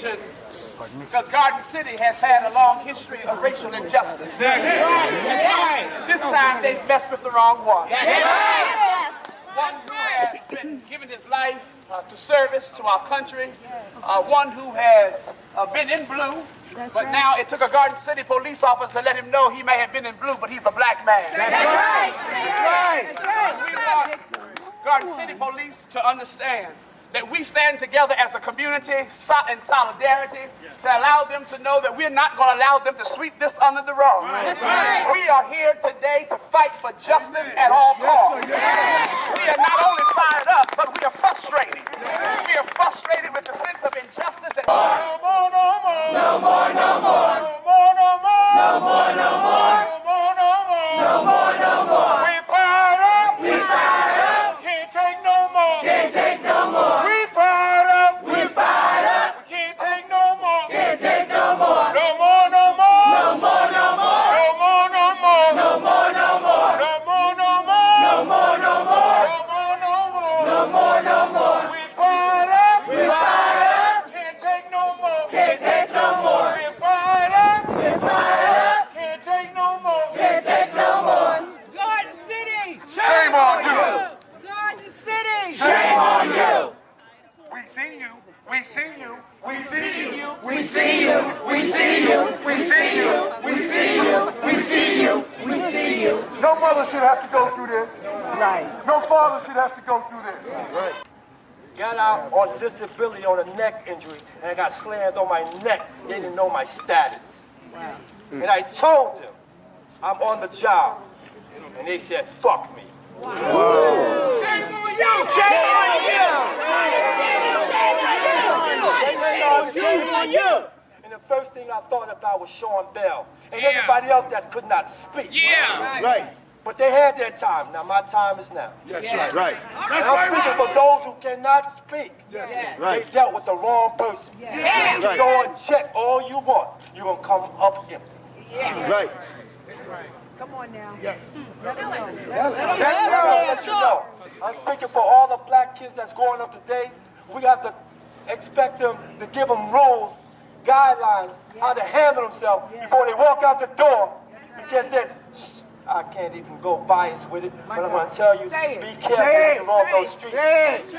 occasion because Garden City has had a long history of racial injustice. This time they've messed with the wrong one. One who has been given his life to service to our country, one who has been in blue, but now it took a Garden City police officer to let him know he may have been in blue, but he's a black man. That's right. We want Garden City police to understand that we stand together as a community in solidarity to allow them to know that we're not going to allow them to sweep this under the rug. That's right. We are here today to fight for justice at all costs. We are not only fired up, but we are frustrated. We are frustrated with the sense of injustice that no more, no more, no more, no more, no more, no more, no more, no more, no more, no more. We fired up. We fired up. Can't take no more. Can't take no more. We fired up. We fired up. We can't take no more. Can't take no more. No more, no more. No more, no more. No more, no more. No more, no more. No more, no more. No more, no more. No more, no more. No more, no more. We fired up. We fired up. Can't take no more. Can't take no more. We fired up. We fired up. Can't take no more. Can't take no more. Garden City. Shame on you. Garden City. Shame on you. We see you. We see you. We see you. We see you. We see you. We see you. We see you. We see you. We see you. No mother should have to go through this. Right. No father should have to go through this. Right. Got out on disability on a neck injury and I got slammed on my neck. They didn't know my status. Wow. And I told them I'm on the job. And they said, fuck me. Shame on you! Shame on you! Shame on you! And the first thing I thought about was Sean Bell and everybody else that could not speak. Yeah! Right. But they had their time. Now my time is now. Yes, Yeah. right. And I'm speaking for those who cannot speak. Yes, Right. They dealt with the wrong person. Yeah! You go and check all you want. You're going to come up empty. Right. Come on now. Let you know. I'm speaking for all the black kids that's growing up today. We have to expect them to give them rules, guidelines, how to handle themselves before they walk out the door. Because I can't even go biased with it, but I'm going to tell you, be careful when you walk those streets.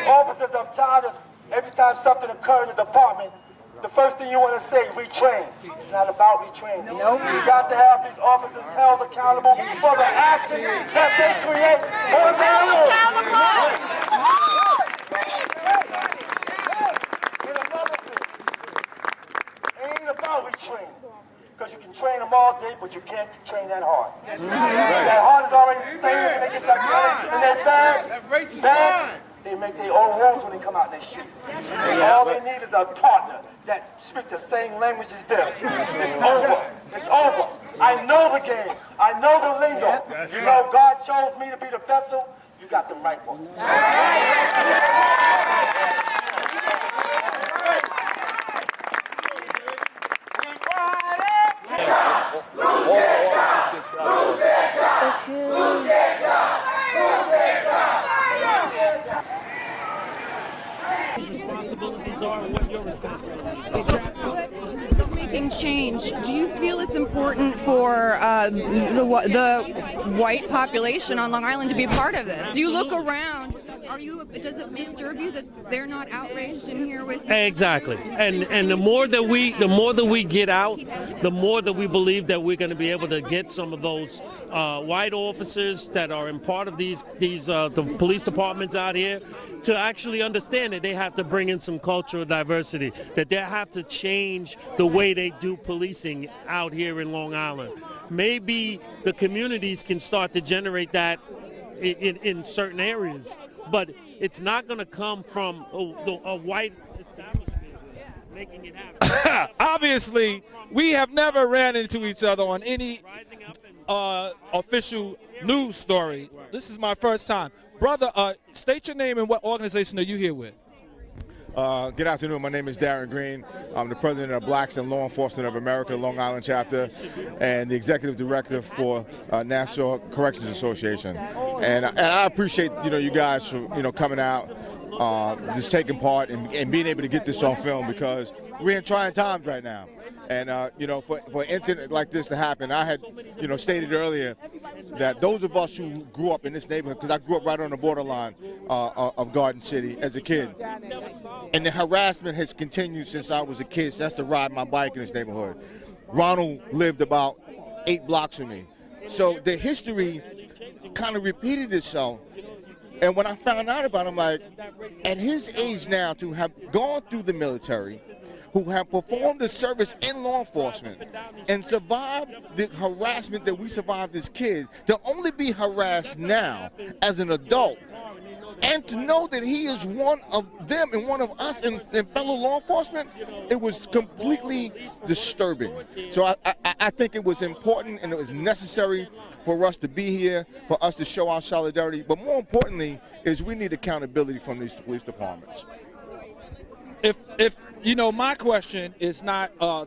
Officers, I'm tired of every time something occurs in the department, the first thing you want to say, retrain. It's not about retraining. Nope. You got to have these officers held accountable for the actions that they create on their own. And another thing, it ain't about retraining. Because you can train them all day, but you can't train that hard. That heart is already trained, they get that money in their bags. They make their own rules when they come out in their street. All they need is a partner that speaks the same language as them. It's over. It's over. I know the game. I know the lingo. You know, God chose me to be the vessel. You got the right one. Making change. Do you feel it's important for the white population on Long Island to be part of this? Do you look around? Does it disturb you that they're not outraged in here with you? Exactly, and the more that we get out, the more that we believe that we're going to be able to get some of those white officers that are in part of the police departments out here to actually understand that they have to bring in some cultural diversity, that they have to change the way they do policing out here in Long Island. Maybe the communities can start to generate that in certain areas, but it's not going to come from a white establishment making it happen. Obviously, we have never ran into each other on any official news story. This is my first time. Brother, state your name and what organization are you here with? Good afternoon. My name is Darren Green. I'm the president of Blacks in Law Enforcement of America, Long Island chapter, and the executive director for National Corrections Association. And I appreciate you guys for coming out. just taking part and being able to get this on film, because we're in trying times right now. And, you know, for an incident like this to happen, I had, you know, stated earlier that those of us who grew up in this neighborhood, because I grew up right on the borderline of Garden City as a kid, and the harassment has continued since I was a kid. So that's to ride my bike in this neighborhood. Ronald lived about 8 blocks from me. So the history kind of repeated itself. And when I found out about it, I'm like, at his age now, to have gone through the military, who have performed a service in law enforcement and survived the harassment that we survived as kids, to only be harassed now as an adult, and to know that he is one of them and one of us and fellow law enforcement, it was completely disturbing. So I think it was important and it was necessary for us to be here, for us to show our solidarity, but more importantly is we need accountability from these police departments. If you know, my question is not a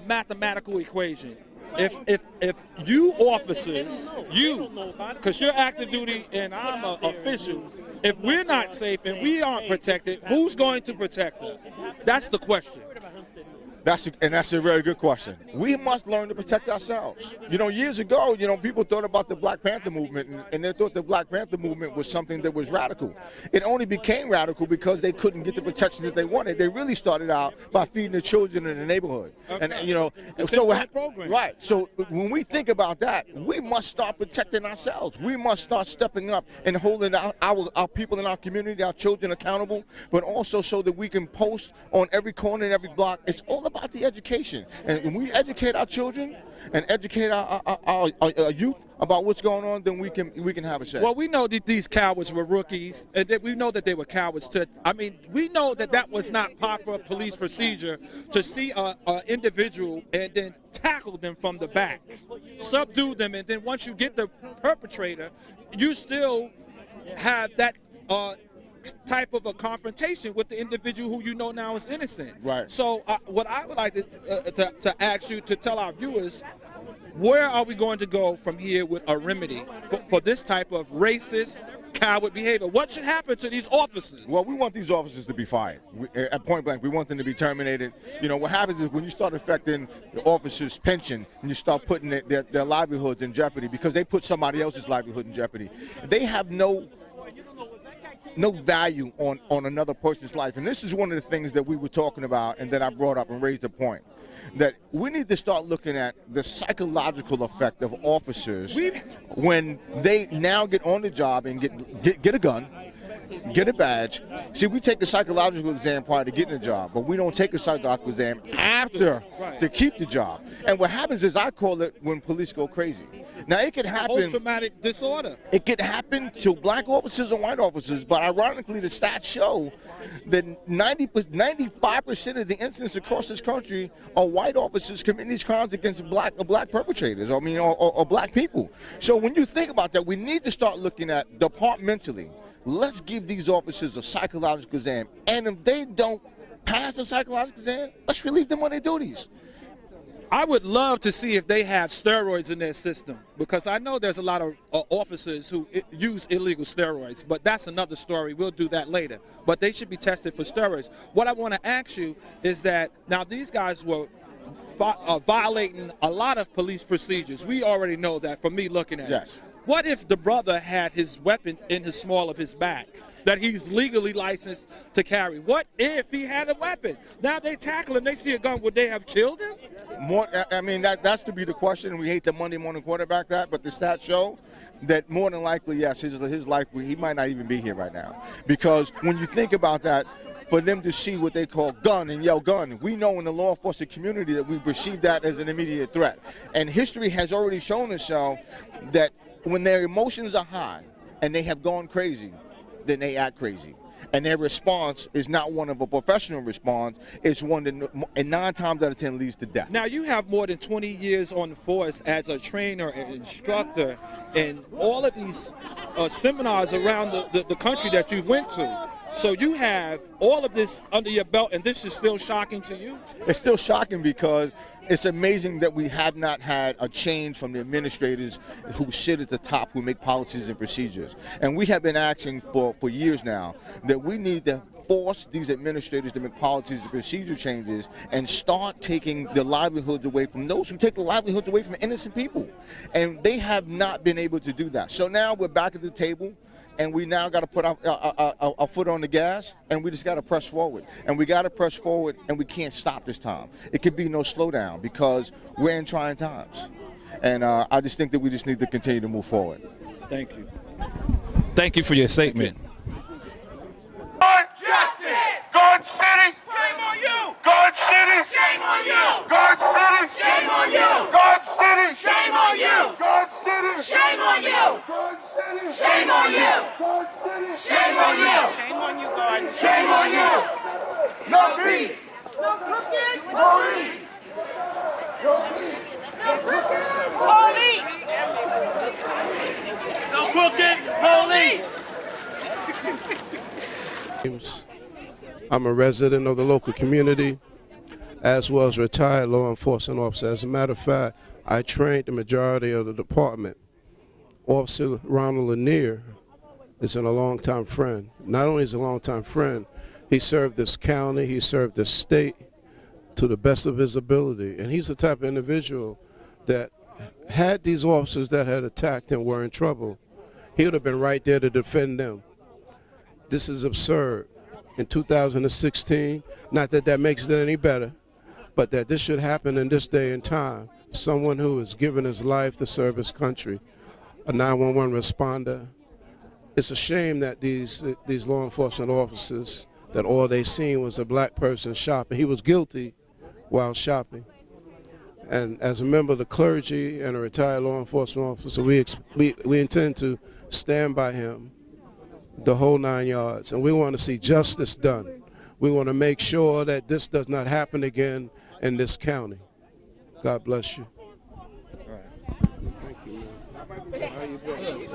mathematical equation. If you officers, because you're active duty and I'm an official, if we're not safe and we aren't protected, who's going to protect us? That's the question. That's a very good question. We must learn to protect ourselves. You know, years ago, you know, people thought about the Black Panther movement, and they thought the Black Panther movement was something that was radical. It only became radical because they couldn't get the protection that they wanted. They really started out by feeding the children in the neighborhood. Okay. And you know, so right. So when we think about that, we must start protecting ourselves. We must start stepping up and holding our people in our community, our children accountable, but also so that we can post on every corner and every block. It's all about the education, and when we educate our children and educate our youth about what's going on, then we can have a say. Well, we know that these cowards were rookies, and that we know that they were cowards. We know that was not proper police procedure to see an individual and then tackle them from the back, subdue them, and then once you get the perpetrator, you still have that type of a confrontation with the individual who you know now is innocent. Right. So what I would like to ask you to tell our viewers, where are we going to go from here with a remedy for this type of racist, coward behavior? What should happen to these officers? Well, we want these officers to be fired. At point blank, we want them to be terminated. You know, what happens is when you start affecting the officers' pension and you start putting their livelihoods in jeopardy because they put somebody else's livelihood in jeopardy, they have no value on another person's life. And this is one of the things that we were talking about and that I brought up and raised a point, that we need to start looking at the psychological effect of officers when they now get on the job and get a gun, get a badge. See, we take a psychological exam prior to getting a job, but we don't take a psychological exam after to keep the job. And what happens is, I call it when police go crazy. Now, it could happen. Post-traumatic disorder. It could happen to black officers and white officers, but ironically, the stats show that 95% of the incidents across this country are white officers committing these crimes against black perpetrators. I mean, or black people. So when you think about that, we need to start looking at departmentally. Let's give these officers a psychological exam, and if they don't pass the psychological exam, let's relieve them of their duties. I would love to see if they have steroids in their system, because I know there's a lot of officers who use illegal steroids, but that's another story. We'll do that later. But they should be tested for steroids. What I want to ask you is that now these guys were violating a lot of police procedures. We already know that from me looking at it. What if the brother had his weapon in the small of his back that he's legally licensed to carry? What if he had a weapon? Now they tackle him, they see a gun, would they have killed him? I mean, that's to be the question, and we hate the Monday morning quarterback that, but the stats show that more than likely, yes, his life, he might not even be here right now. Because when you think about that, for them to see what they call gun and yell gun, we know in the law enforcement community that we perceive that as an immediate threat. And history has already shown itself that when their emotions are high and they have gone crazy, then they act crazy. And their response is not one of a professional response. It's one that, and 9 times out of 10, leads to death. Now, you have more than 20 years on the force as a trainer and instructor, and all of these seminars around the country that you've went to. So you have all of this under your belt, and this is still shocking to you? It's still shocking because it's amazing that we have not had a change from the administrators who sit at the top, who make policies and procedures. And we have been asking for years now that we need to force these administrators to make policies and procedure changes and start taking the livelihoods away from those who take the livelihoods away from innocent people. And they have not been able to do that. So now we're back at the table, and we now got to put our foot on the gas, and we just got to press forward. And we got to press forward, and we can't stop this time. It could be no slowdown because we're in trying times. And I just think that we just need to continue to move forward. Thank you. Thank you for your statement. Justice! Guard City! Shame on you! Guard City! Shame on you! Guard City! Shame on you! Guard City! Shame on you! Guard City! Shame on you! Guard City! Shame on you! Guard City! Shame on you! Shame on you, Guard! Shame on you! No beef! No crooked! Police! No crooked! Police! No crooked! Police! I'm a resident of the local community, as well as retired law enforcement officer. As a matter of fact, I trained the majority of the department. Officer Ronald Lanier is a longtime friend. Not only is he a longtime friend, he served this county, he served this state to the best of his ability. And he's the type of individual that had these officers that had attacked him were in trouble, he would have been right there to defend them. This is absurd. In 2016, not that that makes it any better, but that this should happen in this day and time. Someone who has given his life to serve his country, a 911 responder. It's a shame that these law enforcement officers, that all they seen was a black person shopping. He was guilty while shopping. And as a member of the clergy and a retired law enforcement officer, we intend to stand by him the whole 9 yards, and we want to see justice done. We want to make sure that this does not happen again in this county. God bless you. How you doing?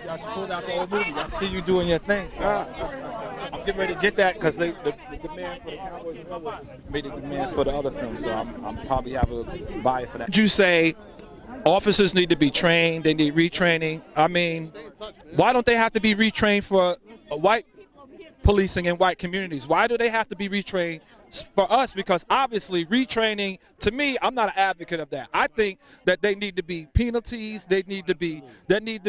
I pulled out the old movie. I see you doing your thing. So I'm getting ready to get that because the demand for the Cowboys and Rebels made a demand for the other film, so I'm probably have a buy for that. Did you say officers need to be trained, they need retraining? I mean, why don't they have to be retrained for white policing in white communities? Why do they have to be retrained for us? Because obviously retraining, to me, I'm not an advocate of that. I think that they need to be penalties, there need to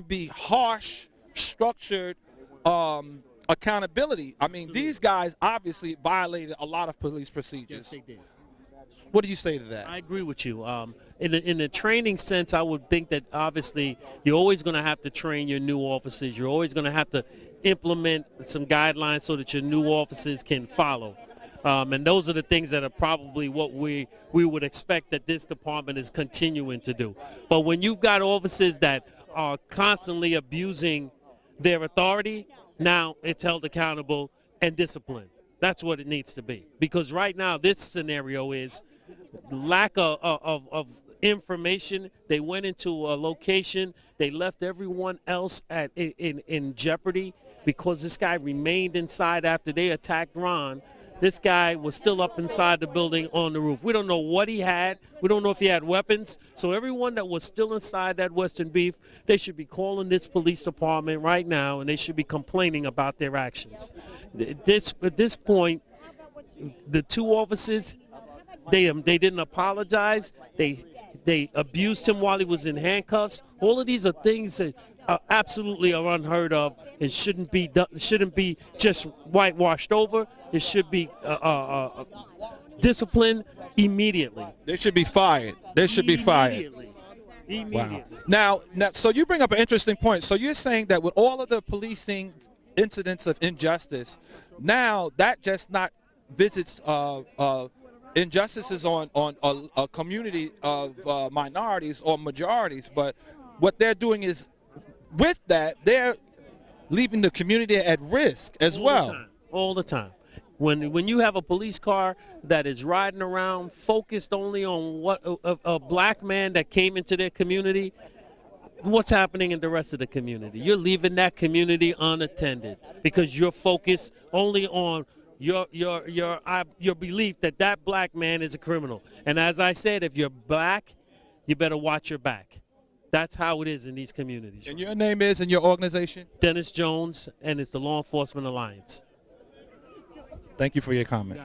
be harsh, structured accountability. I mean, these guys obviously violated a lot of police procedures. Yes, they did. What do you say to that? I agree with you. In the training sense, I would think that obviously you're always going to have to train your new officers. You're always going to have to implement some guidelines so that your new officers can follow. And those are the things that are probably what we would expect that this department is continuing to do. But when you've got officers that are constantly abusing their authority, now it's held accountable and disciplined. That's what it needs to be. Because right now this scenario is lack of information. They went into a location. They left everyone else in jeopardy because this guy remained inside after they attacked Ron. This guy was still up inside the building on the roof. We don't know what he had. We don't know if he had weapons. So everyone that was still inside that Western Beef, they should be calling this police department right now, and they should be complaining about their actions. At this point, the two officers, they didn't apologize. They abused him while he was in handcuffs. All of these are things that absolutely are unheard of and shouldn't be just whitewashed over. It should be disciplined immediately. They should be fired. They should be fired. Immediately. Wow. Now, so you bring up an interesting point. So you're saying that with all of the policing incidents of injustice, now that just not visits injustices on a community of minorities or majorities, but what they're doing is with that they're leaving the community at risk as well. All the time. When you have a police car that is riding around focused only on what a black man that came into their community, what's happening in the rest of the community? You're leaving that community unattended because you're focused only on your belief that that black man is a criminal. And as I said, if you're black, you better watch your back. That's how it is in these communities. And your name is and your organization? Dennis Jones, and it's the Law Enforcement Alliance. Thank you for your comment.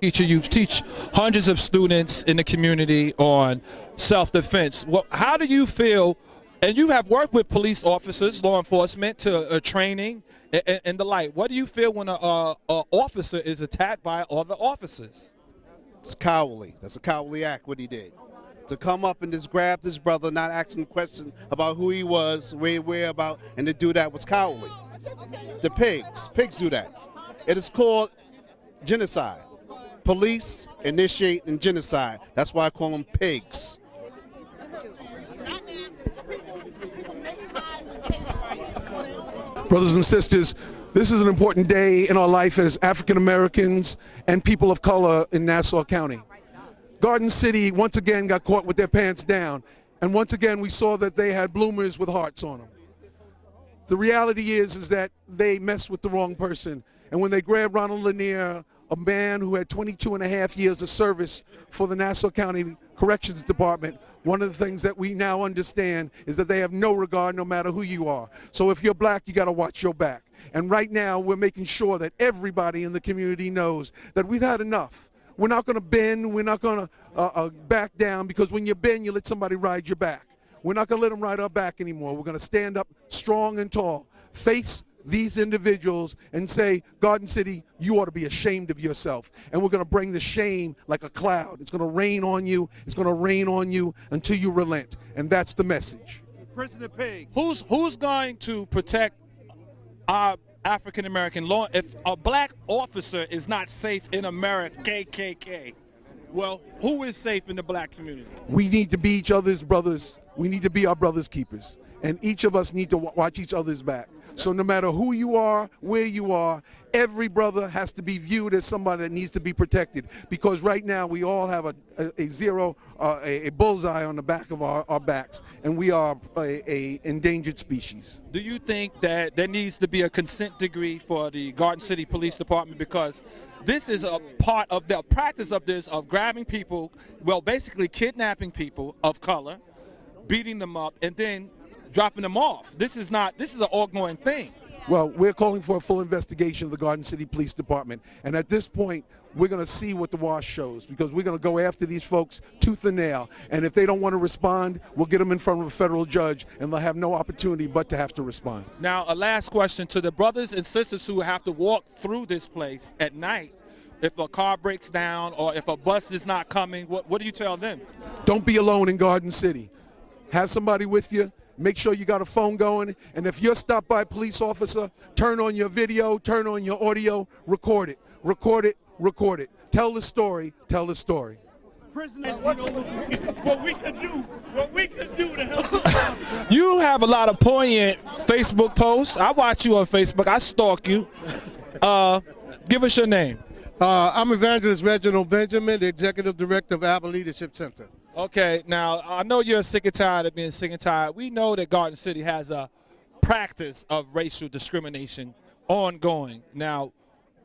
Teacher, you teach hundreds of students in the community on self-defense. Well, how do you feel, and you have worked with police officers, law enforcement, to training and the like. What do you feel when an officer is attacked by other officers? It's cowardly. That's a cowardly act, what he did. To come up and just grab this brother, not asking questions about who he was, where about, and to do that was cowardly. The pigs do that. It is called genocide. Police initiating genocide. That's why I call them pigs. Brothers and sisters, this is an important day in our life as African Americans and people of color in Nassau County. Garden City once again got caught with their pants down, and once again we saw that they had bloomers with hearts on them. The reality is that they messed with the wrong person, and when they grabbed Ronald Lanier, a man who had 22 and a half years of service for the Nassau County Corrections Department, one of the things that we now understand is that they have no regard no matter who you are. So if you're black, you got to watch your back. And right now we're making sure that everybody in the community knows that we've had enough. We're not going to bend. We're not going to back down, because when you bend, you let somebody ride your back. We're not going to let them ride our back anymore. We're going to stand up strong and tall, face these individuals and say, Garden City, you ought to be ashamed of yourself. And we're going to bring the shame like a cloud. It's going to rain on you. It's going to rain on you until you relent. And that's the message. President Pig. Who's going to protect our African American law? If a black officer is not safe in America, KKK, well, who is safe in the black community? We need to be each other's brothers. We need to be our brothers' keepers. And each of us need to watch each other's back. So no matter who you are, where you are, every brother has to be viewed as somebody that needs to be protected. Because right now we all have a bullseye on the back of our backs, and we are a endangered species. Do you think that there needs to be a consent decree for the Garden City Police Department? Because this is a part of the practice of this, of grabbing people, well, basically kidnapping people of color, beating them up, and then dropping them off. This is an ongoing thing. Well, we're calling for a full investigation of the Garden City Police Department. And at this point, we're going to see what the wash shows, because we're going to go after these folks tooth and nail. And if they don't want to respond, we'll get them in front of a federal judge, and they'll have no opportunity but to have to respond. Now, a last question to the brothers and sisters who have to walk through this place at night. If a car breaks down or if a bus is not coming, what do you tell them? Don't be alone in Garden City. Have somebody with you. Make sure you got a phone going, and if you're stopped by a police officer, turn on your video, turn on your audio, record it, record it, record it. Tell the story, tell the story. What we could do to help. You have a lot of poignant Facebook posts. I watch you on Facebook. I stalk you. Give us your name. I'm Evangelist Reginald Benjamin, the Executive Director of Apple Leadership Center. Okay, now I know you're sick and tired of being sick and tired. We know that Garden City has a practice of racial discrimination ongoing. Now,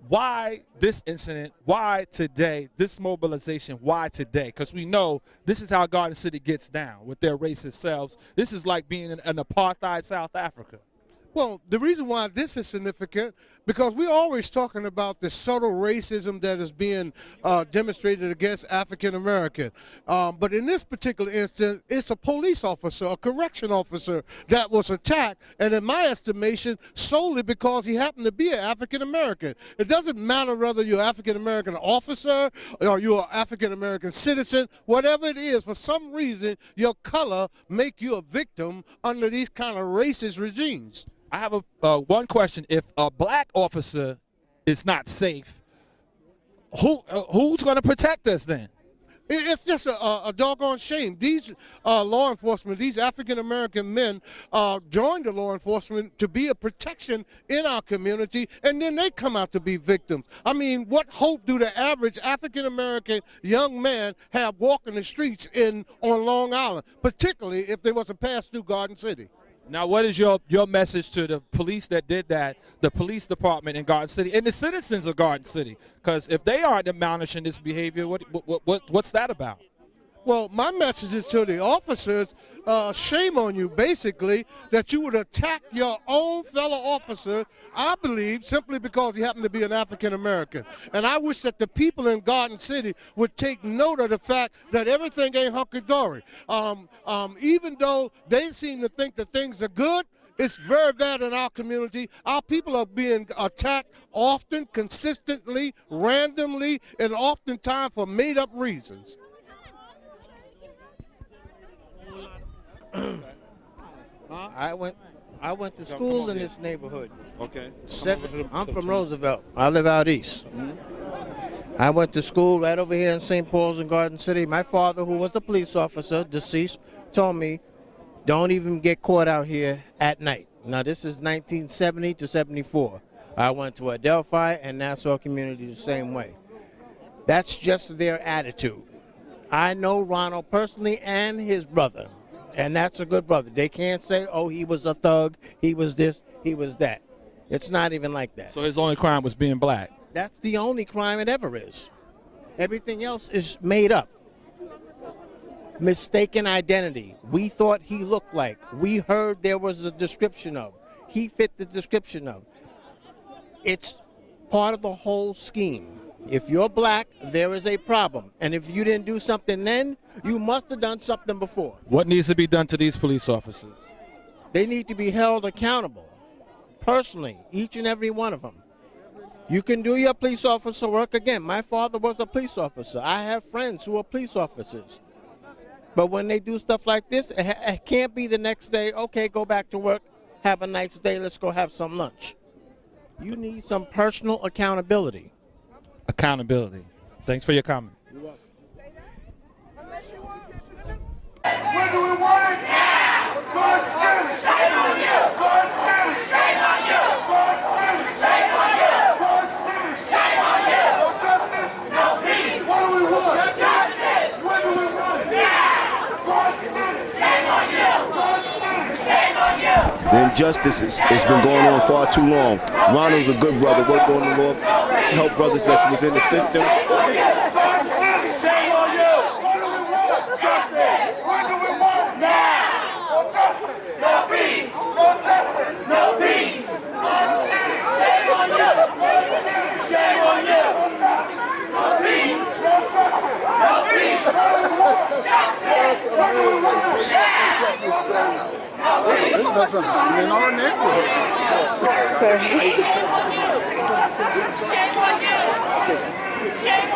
why this incident? Why today? This mobilization, why today? Because we know this is how Garden City gets down with their racist selves. This is like being in an apartheid South Africa. Well, the reason why this is significant, because we're always talking about the subtle racism that is being demonstrated against African American. But in this particular instance, it's a police officer, a correction officer that was attacked, and in my estimation, solely because he happened to be an African American. It doesn't matter whether you're an African American officer or you're an African American citizen, whatever it is, for some reason, your color make you a victim under these kind of racist regimes. I have one question. If a black officer is not safe, who's going to protect us then? It's just a doggone shame. These law enforcement, these African-American men joined the law enforcement to be a protection in our community, and then they come out to be victims. I mean, what hope do the average African-American young man have walking the streets on Long Island, particularly if they was to pass through Garden City? Now, what is your message to the police that did that, the police department in Garden City, and the citizens of Garden City? Because if they aren't admonishing this behavior, what's that about? Well, my message is to the officers, shame on you, basically, that you would attack your own fellow officer, I believe, simply because he happened to be an African American. And I wish that the people in Garden City would take note of the fact that everything ain't hunky-dory. Even though they seem to think that things are good, it's very bad in our community. Our people are being attacked often, consistently, randomly, and oftentimes for made-up reasons. I went to school in this neighborhood. Okay. I'm from Roosevelt. I live out east. I went to school right over here in St. Paul's in Garden City. My father, who was a police officer, deceased, told me, don't even get caught out here at night. Now, this is 1970 to 74. I went to Adelphi and Nassau Community the same way. That's just their attitude. I know Ronald personally and his brother. And that's a good brother. They can't say, oh, he was a thug, he was this, he was that. It's not even like that. So his only crime was being black? That's the only crime it ever is. Everything else is made up. Mistaken identity. We thought he looked like. We heard there was a description of. He fit the description of. It's part of the whole scheme. If you're black, there is a problem. And if you didn't do something then, you must have done something before. What needs to be done to these police officers? They need to be held accountable, personally, each and every one of them. You can do your police officer work again. My father was a police officer. I have friends who are police officers. But when they do stuff like this, it can't be the next day, okay, go back to work, have a nice day, let's go have some lunch. You need some personal accountability. Accountability. Thanks for your comment. You're welcome. When do we want it? Now! Good city! Shame on you! Good city! Shame on you! Good city! Shame on you! Good city! Shame on you! No justice? No peace! What do we want? Justice! When do we want it? Now! Good city! Shame on you! Good city! Shame on you! The injustice has been going on far too long. Ronald's a good brother, worked on the law, help brothers that's within the system. Good city! Shame on you! What do we want? Justice! When do we want it? Now! No justice! No peace! No justice! No peace! Good city! Shame on you! Good city! Shame on you! No peace! No justice! No peace! What do we want? Justice! What do we want? Now! This is in our neighborhood. Sorry.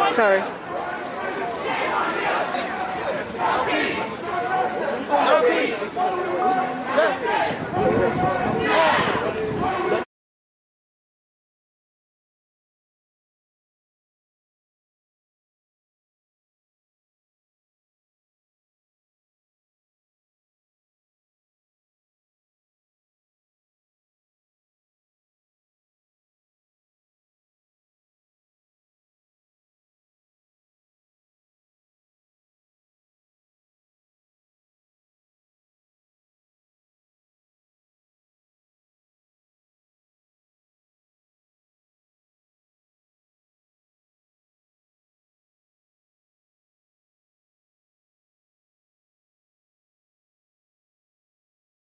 Sorry.